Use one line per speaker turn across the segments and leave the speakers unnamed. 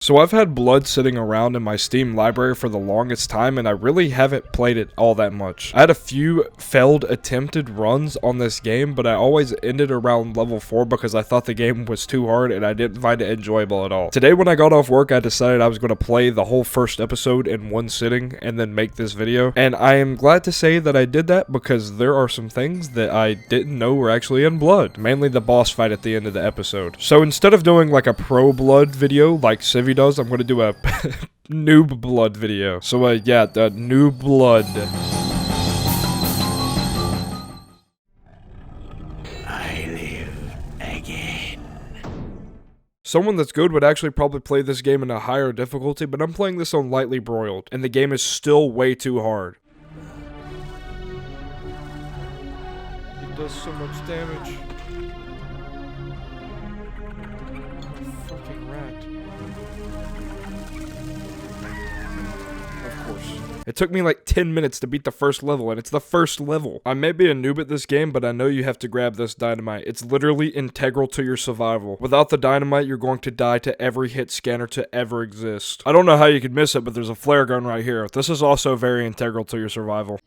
So I've had Blood sitting around in my Steam library for the longest time, and I really haven't played it all that much. I had a few failed attempted runs on this game, but I always ended around level 4 because I thought the game was too hard and I didn't find it enjoyable at all. Today when I got off work, I decided I was going to play the whole first episode in one sitting and then make this video. And I am glad to say that I did that because there are some things that I didn't know were actually in Blood. Mainly the boss fight at the end of the episode. So instead of doing like a pro Blood video like Civi does, I'm going to do a Noob Blood video. So yeah, the Noob Blood.
I live again.
Someone that's good would actually probably play this game in a higher difficulty, but I'm playing this on lightly broiled, and the game is still way too hard. It does so much damage. Fucking rat. Of course. It took me like 10 minutes to beat the first level, and it's the first level. I may be a noob at this game, but I know you have to grab this dynamite. It's literally integral to your survival. Without the dynamite, you're going to die to every hit scanner to ever exist. I don't know how you could miss it, but there's a flare gun right here. This is also very integral to your survival.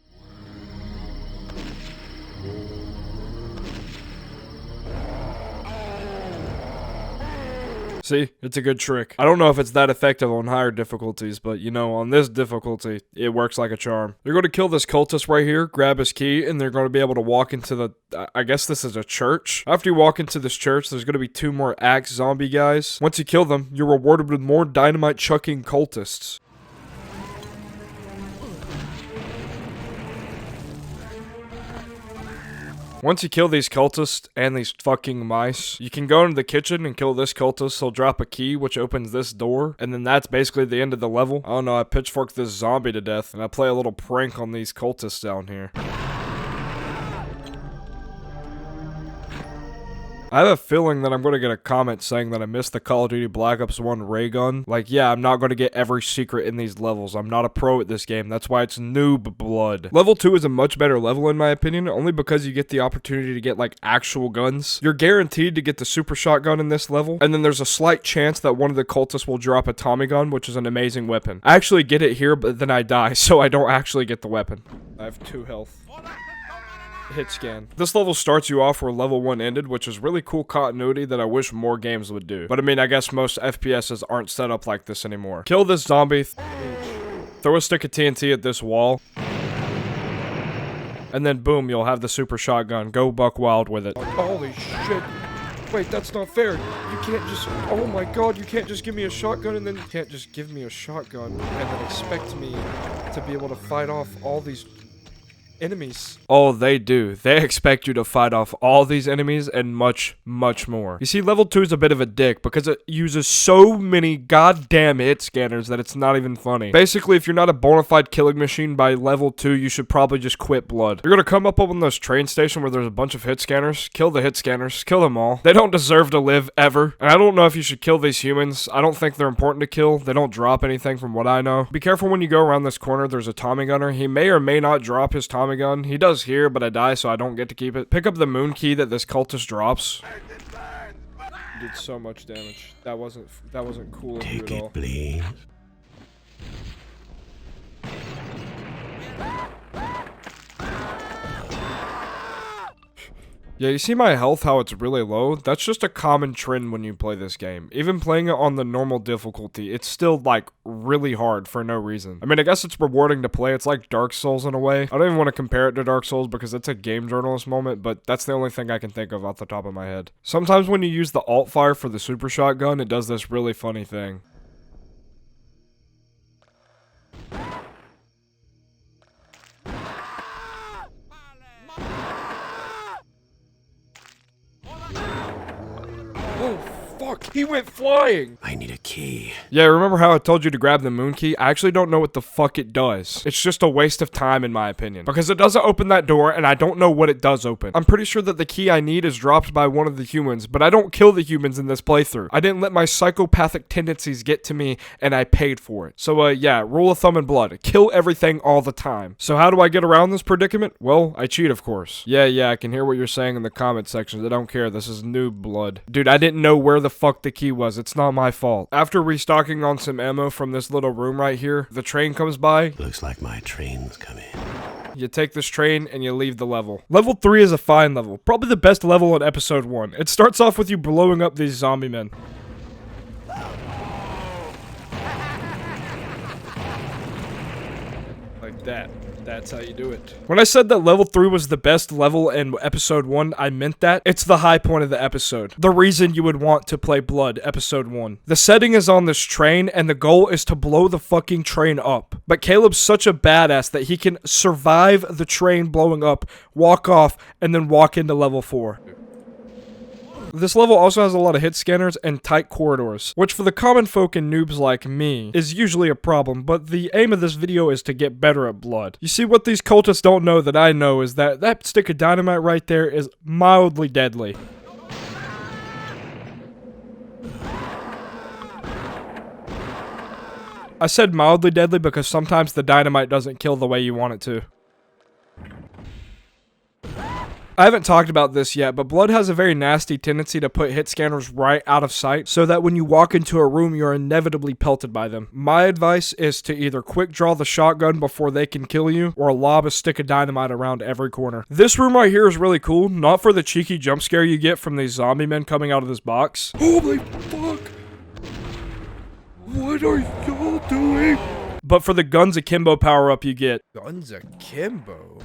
See, it's a good trick. I don't know if it's that effective on higher difficulties, but you know, on this difficulty, it works like a charm. They're going to kill this cultist right here, grab his key, and they're going to be able to walk into the, I guess this is a church. After you walk into this church, there's going to be 2 more axe zombie guys. Once you kill them, you're rewarded with more dynamite chucking cultists. Once you kill these cultists and these fucking mice, you can go into the kitchen and kill this cultist. He'll drop a key, which opens this door, and then that's basically the end of the level. I don't know, I pitchforked this zombie to death, and I play a little prank on these cultists down here. I have a feeling that I'm going to get a comment saying that I missed the Call of Duty Black Ops 1 ray gun. Like, yeah, I'm not going to get every secret in these levels. I'm not a pro at this game. That's why it's Noob Blood. Level 2 is a much better level in my opinion, only because you get the opportunity to get, like, actual guns. You're guaranteed to get the super shotgun in this level, and then there's a slight chance that one of the cultists will drop a Tommy gun, which is an amazing weapon. I actually get it here, but then I die, so I don't actually get the weapon. I have 2 health. Hit scan. This level starts you off where level 1 ended, which is really cool continuity that I wish more games would do. But I mean, I guess most FPSs aren't set up like this anymore. Kill this zombie. Throw a stick of TNT at this wall. And then boom, you'll have the super shotgun. Go buck wild with it. Holy shit. Wait, that's not fair. You can't just, oh my god, you can't just give me a shotgun and then you can't just give me a shotgun and then expect me to be able to fight off all these enemies. Oh, they do. They expect you to fight off all these enemies and much, much more. You see, level 2 is a bit of a dick because it uses so many goddamn hit scanners that it's not even funny. Basically, if you're not a bona fide killing machine by level 2, you should probably just quit Blood. You're gonna come up on this train station where there's a bunch of hit scanners. Kill the hit scanners. Kill them all. They don't deserve to live ever. And I don't know if you should kill these humans. I don't think they're important to kill. They don't drop anything from what I know. Be careful when you go around this corner. There's a Tommy gunner. He may or may not drop his Tommy gun. He does here, but I die, so I don't get to keep it. Pick up the moon key that this cultist drops. Did so much damage. That wasn't cool of you at all.
Take it, please.
Yeah, you see my health, how it's really low? That's just a common trend when you play this game. Even playing it on the normal difficulty, it's still, like, really hard for no reason. I mean, I guess it's rewarding to play. It's like Dark Souls in a way. I don't even want to compare it to Dark Souls because it's a game journalist moment, but that's the only thing I can think of off the top of my head. Sometimes when you use the alt fire for the super shotgun, it does this really funny thing. Oh, fuck, he went flying!
I need a key.
Yeah, remember how I told you to grab the moon key? I actually don't know what the fuck it does. It's just a waste of time in my opinion. Because it doesn't open that door, and I don't know what it does open. I'm pretty sure that the key I need is dropped by one of the humans, but I don't kill the humans in this playthrough. I didn't let my psychopathic tendencies get to me, and I paid for it. So, yeah, rule of thumb and blood. Kill everything all the time. So how do I get around this predicament? Well, I cheat, of course. Yeah, I can hear what you're saying in the comment sections. I don't care. This is Noob Blood. Dude, I didn't know where the fuck the key was. It's not my fault. After restocking on some ammo from this little room right here, the train comes by.
Looks like my train's coming.
You take this train and you leave the level. Level 3 is a fine level. Probably the best level in episode 1. It starts off with you blowing up these zombie men. Like that. That's how you do it. When I said that level 3 was the best level in episode 1, I meant that. It's the high point of the episode. The reason you would want to play Blood, episode 1. The setting is on this train, and the goal is to blow the fucking train up. But Caleb's such a badass that he can survive the train blowing up, walk off, and then walk into level 4. This level also has a lot of hit scanners and tight corridors, which for the common folk and noobs like me, is usually a problem, but the aim of this video is to get better at Blood. You see, what these cultists don't know that I know is that that stick of dynamite right there is mildly deadly. I said mildly deadly because sometimes the dynamite doesn't kill the way you want it to. I haven't talked about this yet, but Blood has a very nasty tendency to put hit scanners right out of sight, so that when you walk into a room, you're inevitably pelted by them. My advice is to either quick draw the shotgun before they can kill you, or lob a stick of dynamite around every corner. This room right here is really cool, not for the cheeky jump scare you get from these zombie men coming out of this box. Holy fuck! What are y'all doing? But for the guns akimbo power up you get. Guns akimbo?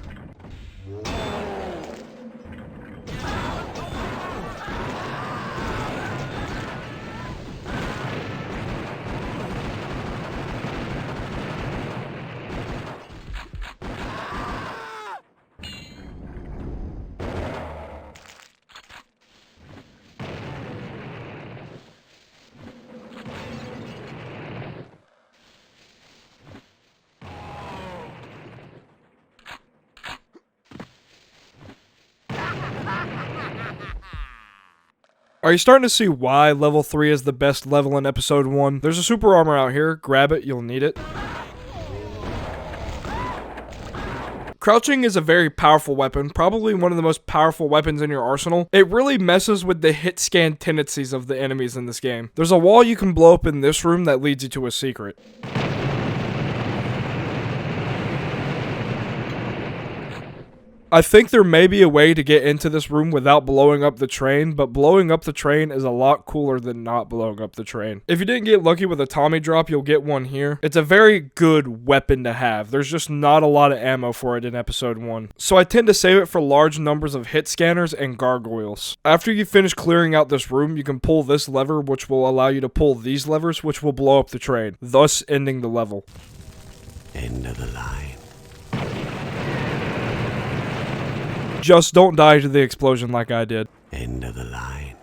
Are you starting to see why level 3 is the best level in episode 1? There's a super armor out here. Grab it, you'll need it. Crouching is a very powerful weapon, probably one of the most powerful weapons in your arsenal. It really messes with the hit scan tendencies of the enemies in this game. There's a wall you can blow up in this room that leads you to a secret. I think there may be a way to get into this room without blowing up the train, but blowing up the train is a lot cooler than not blowing up the train. If you didn't get lucky with a Tommy drop, you'll get one here. It's a very good weapon to have. There's just not a lot of ammo for it in episode 1. So I tend to save it for large numbers of hit scanners and gargoyles. After you finish clearing out this room, you can pull this lever, which will allow you to pull these levers, which will blow up the train, thus ending the level.
End of the line.
Just don't die to the explosion like I did.
End of the line.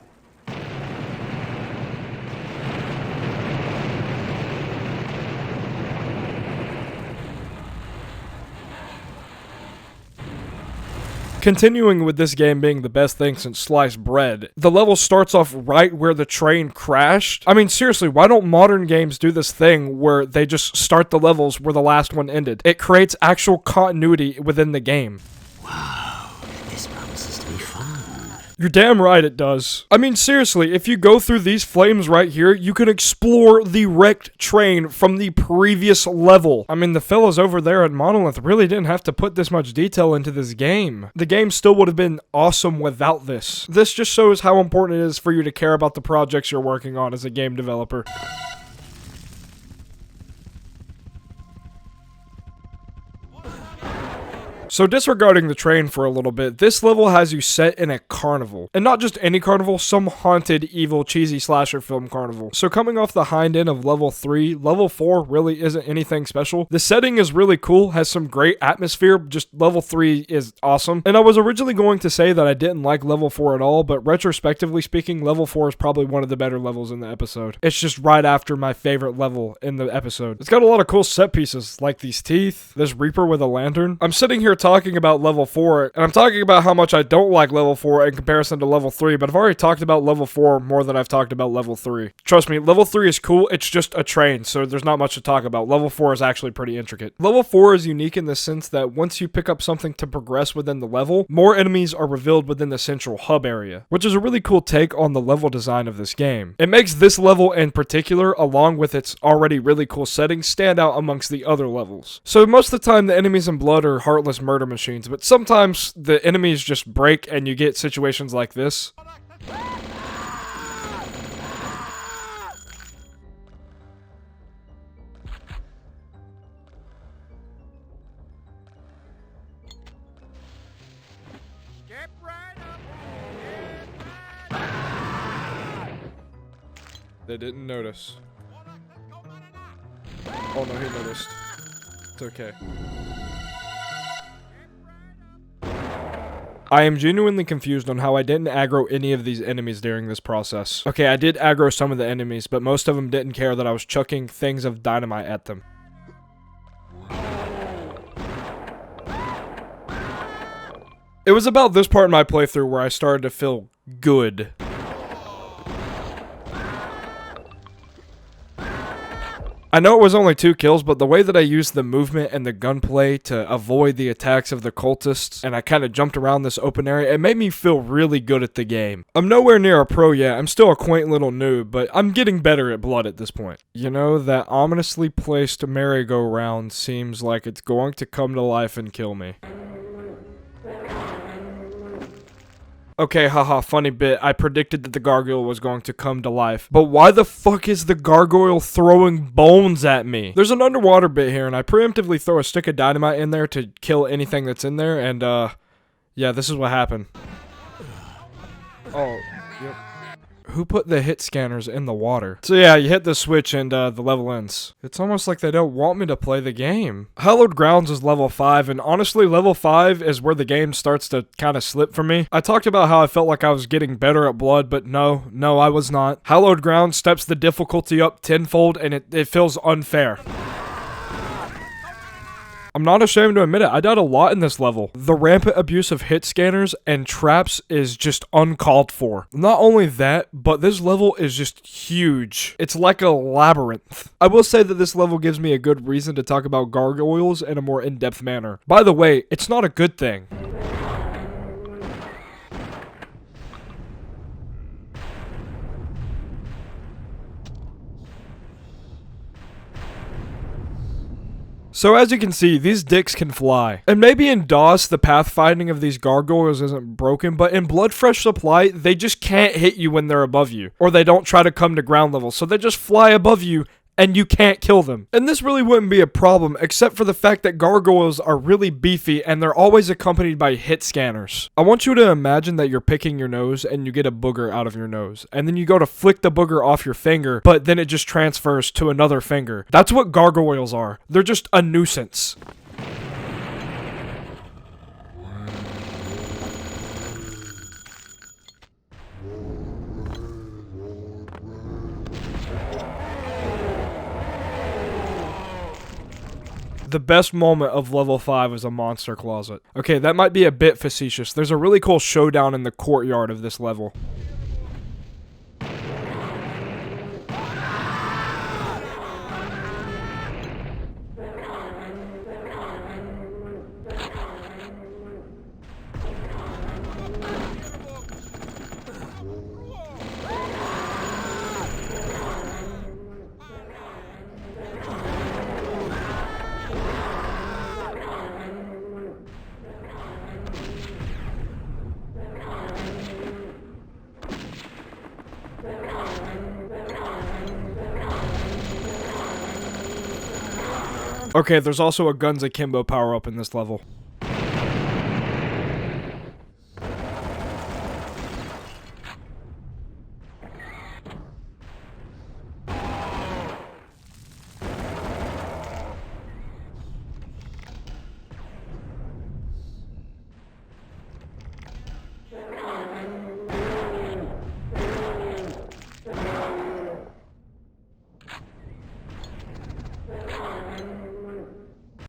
Continuing with this game being the best thing since sliced bread, the level starts off right where the train crashed. I mean, seriously, why don't modern games do this thing where they just start the levels where the last one ended? It creates actual continuity within the game.
Wow, this promises to be fun.
You're damn right it does. I mean, seriously, if you go through these flames right here, you can explore the wrecked train from the previous level. I mean, the fellas over there at Monolith really didn't have to put this much detail into this game. The game still would have been awesome without this. This just shows how important it is for you to care about the projects you're working on as a game developer. So disregarding the train for a little bit, this level has you set in a carnival. And not just any carnival, some haunted, evil, cheesy slasher film carnival. So coming off the hind end of level 3, level 4 really isn't anything special. The setting is really cool, has some great atmosphere, just level 3 is awesome. And I was originally going to say that I didn't like level 4 at all, but retrospectively speaking, level 4 is probably one of the better levels in the episode. It's just right after my favorite level in the episode. It's got a lot of cool set pieces, like these teeth, this Reaper with a lantern. I'm sitting here talking about level 4, and I'm talking about how much I don't like level 4 in comparison to level 3, but I've already talked about level 4 more than I've talked about level 3. Trust me, level 3 is cool, it's just a train, so there's not much to talk about. Level 4 is actually pretty intricate. Level 4 is unique in the sense that once you pick up something to progress within the level, more enemies are revealed within the central hub area, which is a really cool take on the level design of this game. It makes this level in particular, along with its already really cool settings, stand out amongst the other levels. So most of the time the enemies in Blood are heartless murder machines, but sometimes the enemies just break and you get situations like this. They didn't notice. Oh no, he noticed. It's okay. I am genuinely confused on how I didn't aggro any of these enemies during this process. Okay, I did aggro some of the enemies, but most of them didn't care that I was chucking things of dynamite at them. It was about this part in my playthrough where I started to feel good. I know it was only 2 kills, but the way that I used the movement and the gunplay to avoid the attacks of the cultists, and I kind of jumped around this open area, it made me feel really good at the game. I'm nowhere near a pro yet, I'm still a quaint little noob, but I'm getting better at Blood at this point. You know, that ominously placed merry-go-round seems like it's going to come to life and kill me. Okay, haha, funny bit. I predicted that the gargoyle was going to come to life. But why the fuck is the gargoyle throwing bones at me? There's an underwater bit here, and I preemptively throw a stick of dynamite in there to kill anything that's in there, and, yeah, this is what happened. Oh, yep. Who put the hit scanners in the water? So yeah, you hit the switch and the level ends. It's almost like they don't want me to play the game. Hallowed Grounds is level 5, and honestly, level 5 is where the game starts to kind of slip for me. I talked about how I felt like I was getting better at Blood, but no, I was not. Hallowed Grounds steps the difficulty up tenfold, and it feels unfair. I'm not ashamed to admit it, I died a lot in this level. The rampant abuse of hit scanners and traps is just uncalled for. Not only that, but this level is just huge. It's like a labyrinth. I will say that this level gives me a good reason to talk about gargoyles in a more in-depth manner. By the way, it's not a good thing. So as you can see, these dicks can fly. And maybe in DOS, the pathfinding of these gargoyles isn't broken, but in Blood Fresh Supply, they just can't hit you when they're above you. Or they don't try to come to ground level, so they just fly above you and you can't kill them. And this really wouldn't be a problem, except for the fact that gargoyles are really beefy and they're always accompanied by hit scanners. I want you to imagine that you're picking your nose and you get a booger out of your nose. And then you go to flick the booger off your finger, but then it just transfers to another finger. That's what gargoyles are. They're just a nuisance. The best moment of level 5 is a monster closet. Okay, that might be a bit facetious. There's a really cool showdown in the courtyard of this level. Okay, there's also a Guns Akimbo power-up in this level.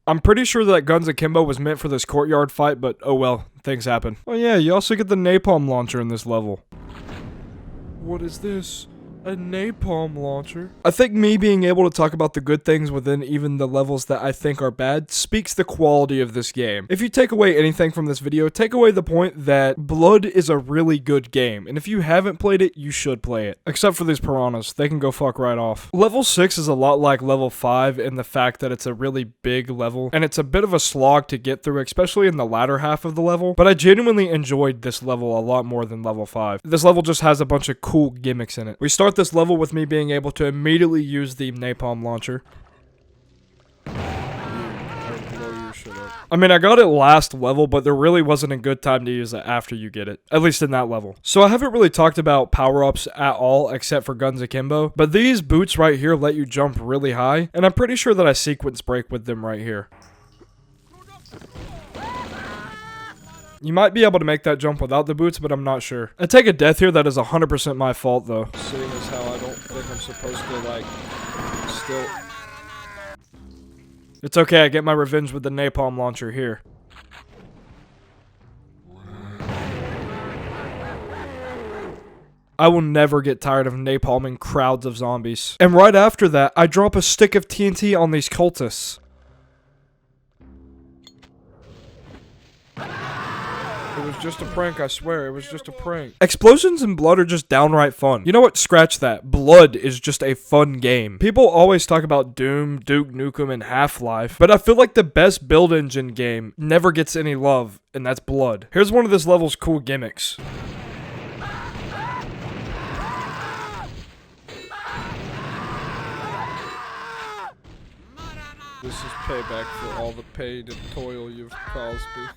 I'm pretty sure that Guns Akimbo was meant for this courtyard fight, but oh well, things happen. Oh yeah, you also get the napalm launcher in this level. What is this? A napalm launcher? I think me being able to talk about the good things within even the levels that I think are bad speaks the quality of this game. If you take away anything from this video, take away the point that Blood is a really good game, and if you haven't played it, you should play it. Except for these piranhas, they can go fuck right off. Level 6 is a lot like level 5 in the fact that it's a really big level, and it's a bit of a slog to get through, especially in the latter half of the level, but I genuinely enjoyed this level a lot more than level 5. This level just has a bunch of cool gimmicks in it. We start this level with me being able to immediately use the napalm launcher. I mean, I got it last level, but there really wasn't a good time to use it after you get it. At least in that level. So I haven't really talked about power-ups at all, except for Guns Akimbo. But these boots right here let you jump really high, and I'm pretty sure that I sequence break with them right here. You might be able to make that jump without the boots, but I'm not sure. I take a death here that is 100% my fault, though. Seeing as how I don't think I'm supposed to, like, still... It's okay, I get my revenge with the napalm launcher here. I will never get tired of napalming crowds of zombies. And right after that, I drop a stick of TNT on these cultists. It was just a prank, I swear. It was just a prank. Explosions and Blood are just downright fun. You know what? Scratch that. Blood is just a fun game. People always talk about Doom, Duke Nukem, and Half-Life, but I feel like the best build engine game never gets any love, and that's Blood. Here's one of this level's cool gimmicks. This is payback for all the pain and toil you've caused me.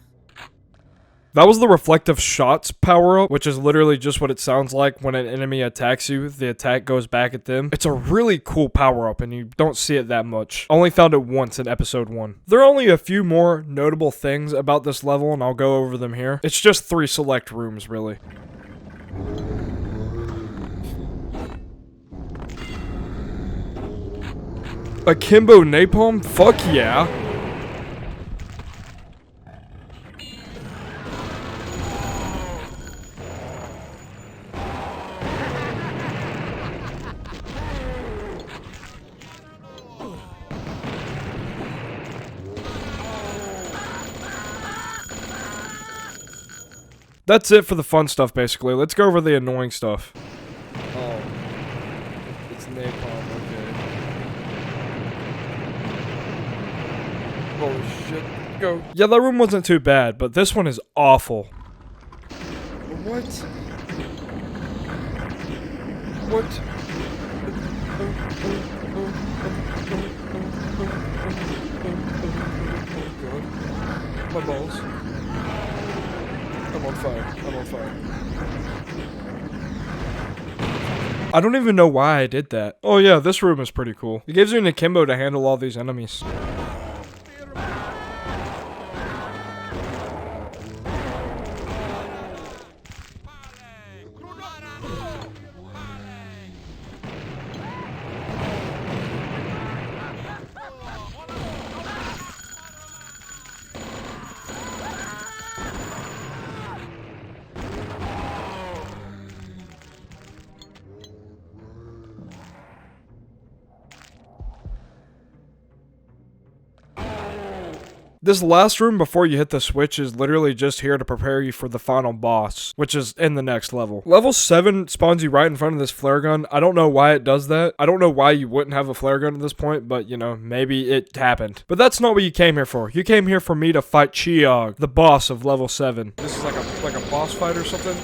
That was the reflective shots power-up, which is literally just what it sounds like when an enemy attacks you. The attack goes back at them. It's a really cool power-up, and you don't see it that much. I only found it once in episode 1. There are only a few more notable things about this level, and I'll go over them here. It's just 3 select rooms, really. Akimbo napalm? Fuck yeah. That's it for the fun stuff, basically. Let's go over the annoying stuff. Oh. It's napalm, okay. Holy shit. Go. Yeah, that room wasn't too bad, but this one is awful. What? What? Oh god. My balls. I'm on fire. I'm on fire. I don't even know why I did that. Oh yeah, this room is pretty cool. It gives you an akimbo to handle all these enemies. This last room before you hit the switch is literally just here to prepare you for the final boss, which is in the next level. Level 7 spawns you right in front of this flare gun. I don't know why it does that. I don't know why you wouldn't have a flare gun at this point, but you know, maybe it happened. But that's not what you came here for. You came here for me to fight Chiog, the boss of level 7. This is like a boss fight or something?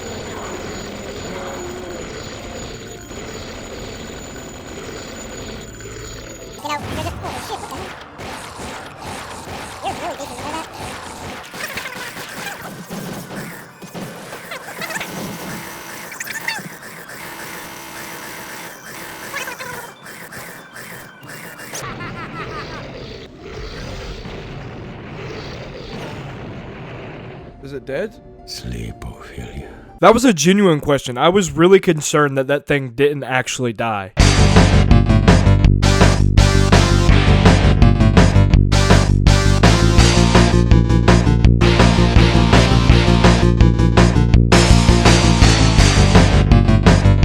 Is it dead?
Sleep, Ophelia.
That was a genuine question. I was really concerned that that thing didn't actually die.